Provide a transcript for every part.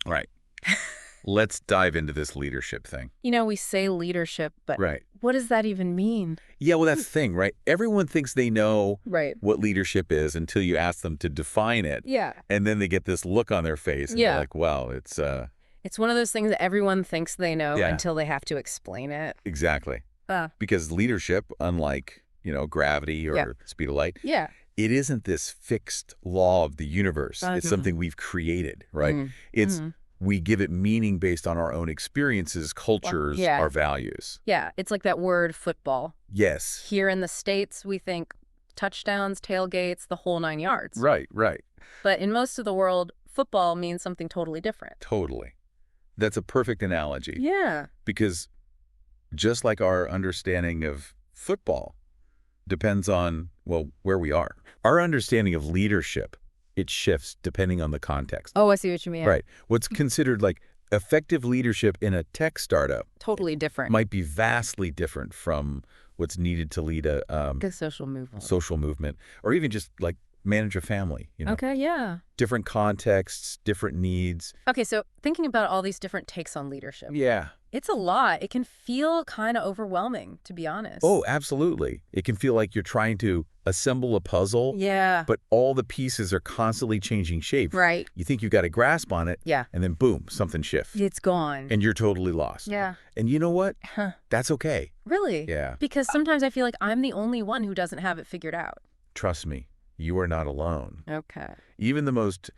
All right. Let's dive into this leadership thing. We say leadership, but Right. what does that even mean? Yeah, well, that's the thing, right? Everyone thinks they know Right. what leadership is until you ask them to define it. Yeah. And then they get this look on their face and they're like, wow, it's, It's one of those things that everyone thinks they know Yeah. until they have to explain it. exactly. Because leadership, unlike, gravity or Yeah. the speed of light, Yeah. it isn't this fixed law of the universe. It's something we've created, right? It's we give it meaning based on our own experiences, cultures, yeah. our values. Yeah. It's like that word football. Yes. Here in the States, we think touchdowns, tailgates, the whole 9 yards. Right, right. But in most of the world, football means something totally different. Totally. That's a perfect analogy. Yeah. Because just like our understanding of football depends on, well, where we are. Our understanding of leadership, it shifts depending on the context. Oh, I see what you mean. Right. What's considered like effective leadership in a tech startup Totally different. might be vastly different from what's needed to lead a The social movement. social movement, or even just like manage a family. Okay, yeah. Different contexts, different needs. Okay, so thinking about all these different takes on leadership, Yeah. it's a lot. It can feel kind of overwhelming, to be honest. Oh, absolutely. It can feel like you're trying to assemble a puzzle, yeah. but all the pieces are constantly changing shape. Right. You think you've got a grasp on it, Yeah. and then boom, something shifts. It's gone. And you're totally lost. Yeah. And you know what? Huh. That's okay. Really? Yeah. Because sometimes I feel like I'm the only one who doesn't have it figured out. Trust me, you are not alone. Okay. Even the most,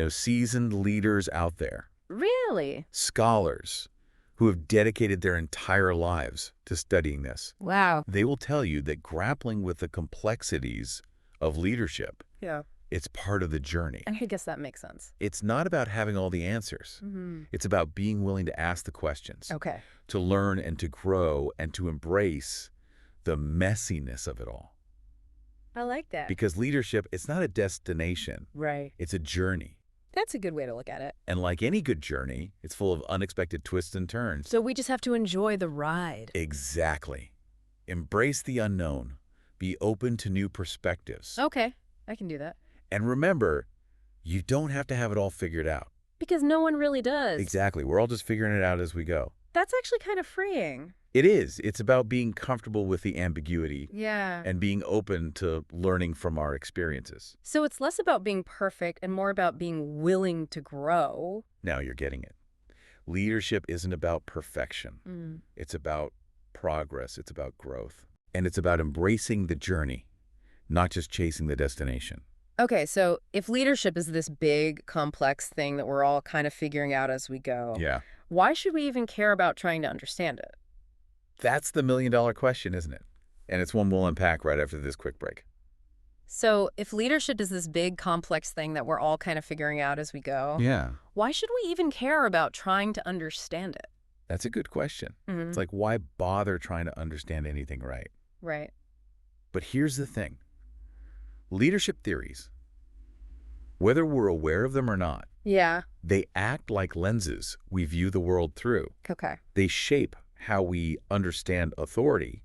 seasoned leaders out there, Really? scholars who have dedicated their entire lives to studying this, Wow. they will tell you that grappling with the complexities of leadership, Yeah. it's part of the journey. I guess that makes sense. It's not about having all the answers. Mm-hmm. It's about being willing to ask the questions, Okay. to learn and to grow and to embrace the messiness of it all. I like that. Because leadership, it's not a destination. Right. It's a journey. That's a good way to look at it. And like any good journey, it's full of unexpected twists and turns. So we just have to enjoy the ride. Exactly. Embrace the unknown. Be open to new perspectives. Okay. I can do that. And remember, you don't have to have it all figured out. Because no one really does. Exactly. We're all just figuring it out as we go. That's actually kind of freeing. It is. It's about being comfortable with the ambiguity Yeah. and being open to learning from our experiences. So it's less about being perfect and more about being willing to grow. Now you're getting it. Leadership isn't about perfection. It's about progress. It's about growth. And it's about embracing the journey, not just chasing the destination. Okay, so if leadership is this big, complex thing that we're all kind of figuring out as we go, Yeah. why should we even care about trying to understand it? That's the million-dollar question, isn't it? And it's one we'll unpack right after this quick break. So if leadership is this big, complex thing that we're all kind of figuring out as we go, Yeah. why should we even care about trying to understand it? That's a good question. Mhm. It's like, why bother trying to understand anything right? Right. But here's the thing. Leadership theories, whether we're aware of them or not, Yeah. they act like lenses we view the world through. Okay. They shape how we understand authority,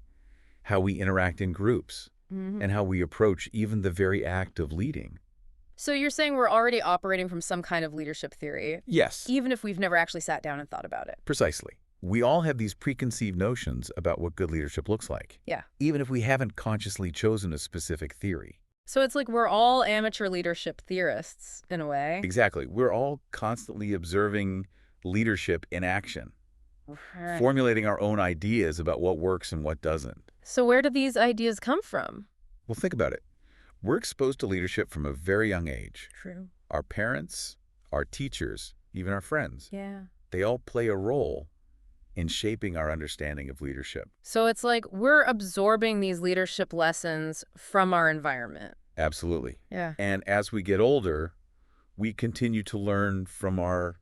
how we interact in groups, and how we approach even the very act of leading. So you're saying we're already operating from some kind of leadership theory, Yes, even if we've never actually sat down and thought about it? precisely. We all have these preconceived notions about what good leadership looks like, Yeah. even if we haven't consciously chosen a specific theory. So it's like we're all amateur leadership theorists, in a way. Exactly. We're all constantly observing leadership in action, Right. formulating our own ideas about what works and what doesn't. So where do these ideas come from? Well, think about it. We're exposed to leadership from a very young age. True. Our parents, our teachers, even our friends, Yeah. they all play a role in shaping our understanding of leadership. So it's like we're absorbing these leadership lessons from our environment. Absolutely. Yeah. And as we get older, we continue to learn from our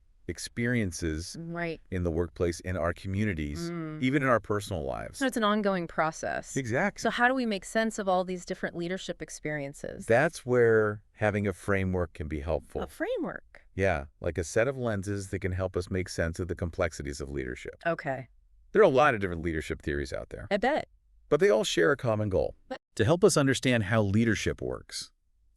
experiences Right. in the workplace, in our communities, even in our personal lives. So it's an ongoing process. Exactly. So how do we make sense of all these different leadership experiences? That's where having a framework can be helpful. A framework. Yeah, like a set of lenses that can help us make sense of the complexities of leadership. Okay. There are a lot of different leadership theories out there, I bet. but they all share a common goal: to help us understand how leadership works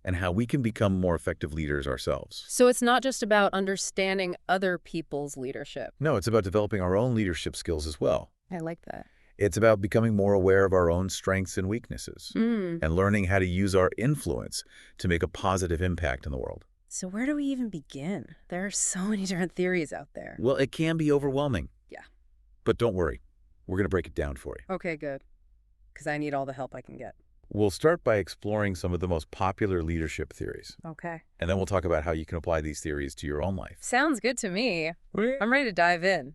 and how we can become more effective leaders ourselves. So it's not just about understanding other people's leadership. No, it's about developing our own leadership skills as well. I like that. It's about becoming more aware of our own strengths and weaknesses and learning how to use our influence to make a positive impact in the world. So where do we even begin? There are so many different theories out there. Well, it can be overwhelming. Yeah. But don't worry. We're going to break it down for you. Okay, good. Because I need all the help I can get. We'll start by exploring some of the most popular leadership theories. Okay. And then we'll talk about how you can apply these theories to your own life. Sounds good to me. I'm ready to dive in.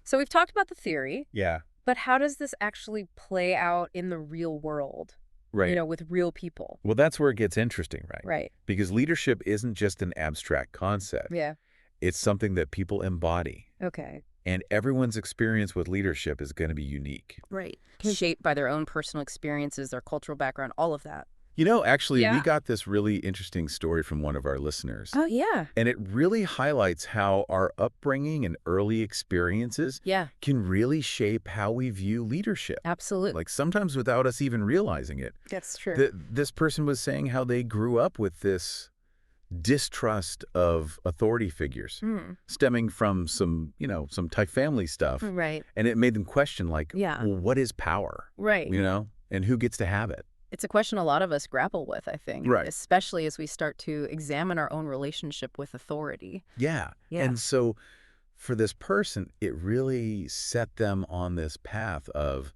So we've talked about the theory. Yeah. But how does this actually play out in the real world? Right. You know, with real people. Well, that's where it gets interesting, right? Right. Because leadership isn't just an abstract concept. Yeah. It's something that people embody. Okay. And everyone's experience with leadership is going to be unique. Right. Shaped by their own personal experiences, their cultural background, all of that. You know, actually, Yeah. we got this really interesting story from one of our listeners. Oh, yeah. And it really highlights how our upbringing and early experiences Yeah. can really shape how we view leadership. Absolutely. Like sometimes without us even realizing it. That's true. This person was saying how they grew up with this distrust of authority figures stemming from some type family stuff. Right. And it made them question, like, Yeah. well, what is power? Right. And who gets to have it? It's a question a lot of us grapple with, I think. Right. Especially as we start to examine our own relationship with authority. Yeah. Yeah. And so for this person, it really set them on this path of,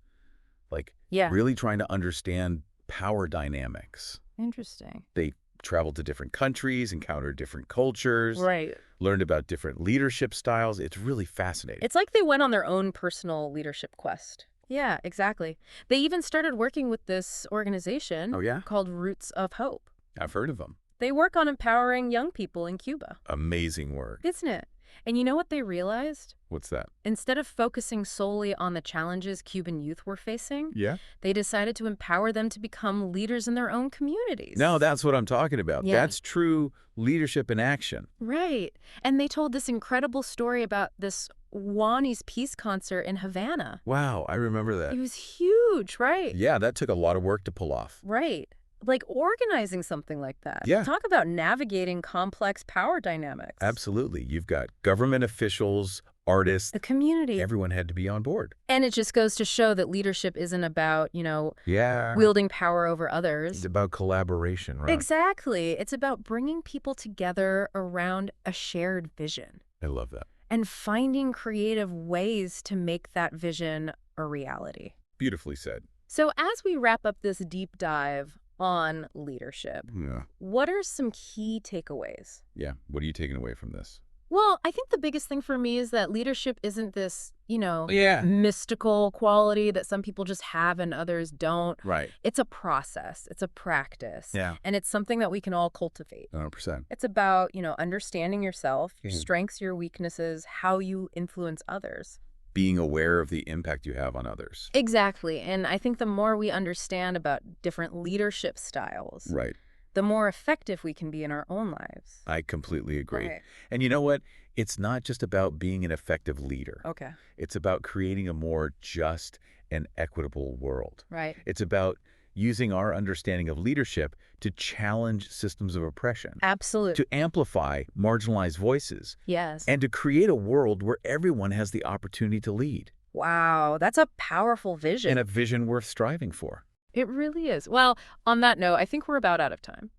like, Yeah. really trying to understand power dynamics. Interesting. They traveled to different countries, encountered different cultures, Right. learned about different leadership styles. It's really fascinating. It's like they went on their own personal leadership quest. Yeah, exactly. They even started working with this organization Oh, yeah? called Roots of Hope. I've heard of them. They work on empowering young people in Cuba, Amazing work. isn't it? And you know what they realized? What's that? Instead of focusing solely on the challenges Cuban youth were facing, Yeah? they decided to empower them to become leaders in their own communities. No, that's what I'm talking about. Yeah. That's true leadership in action. Right. And they told this incredible story about this Juani's Peace concert in Havana. Wow, I remember that. It was huge, right? Yeah, that took a lot of work to pull off. Right. Like organizing something like that. Yeah. Talk about navigating complex power dynamics. Absolutely. You've got government officials, artists, The community. everyone had to be on board. And it just goes to show that leadership isn't about, Yeah. wielding power over others. It's about collaboration, right? Exactly. It's about bringing people together around a shared vision I love that. and finding creative ways to make that vision a reality. Beautifully said. So as we wrap up this deep dive on leadership, Yeah. what are some key takeaways? Yeah. What are you taking away from this? Well, I think the biggest thing for me is that leadership isn't this, Yeah. mystical quality that some people just have and others don't. Right. It's a process. It's a practice. Yeah. And it's something that we can all cultivate. 100%. It's about, understanding yourself, your Mhm. strengths, your weaknesses, how you influence others. Being aware of the impact you have on others. Exactly. And I think the more we understand about different leadership styles, Right. the more effective we can be in our own lives. I completely agree. Right. And you know what? It's not just about being an effective leader. Okay. It's about creating a more just and equitable world. Right. It's about using our understanding of leadership to challenge systems of oppression, Absolutely. to amplify marginalized voices, Yes. and to create a world where everyone has the opportunity to lead, Wow. That's a powerful vision. and a vision worth striving for. It really is. Well, on that note, I think we're about out of time.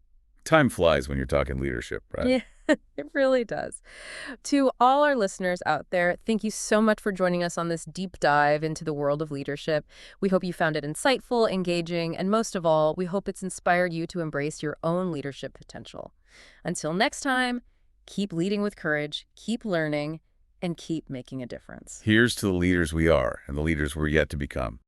Time flies when you're talking leadership, right? Yeah, it really does. To all our listeners out there, thank you so much for joining us on this deep dive into the world of leadership. We hope you found it insightful, engaging, and most of all, we hope it's inspired you to embrace your own leadership potential. Until next time, keep leading with courage, keep learning, and keep making a difference. Here's to the leaders we are and the leaders we're yet to become.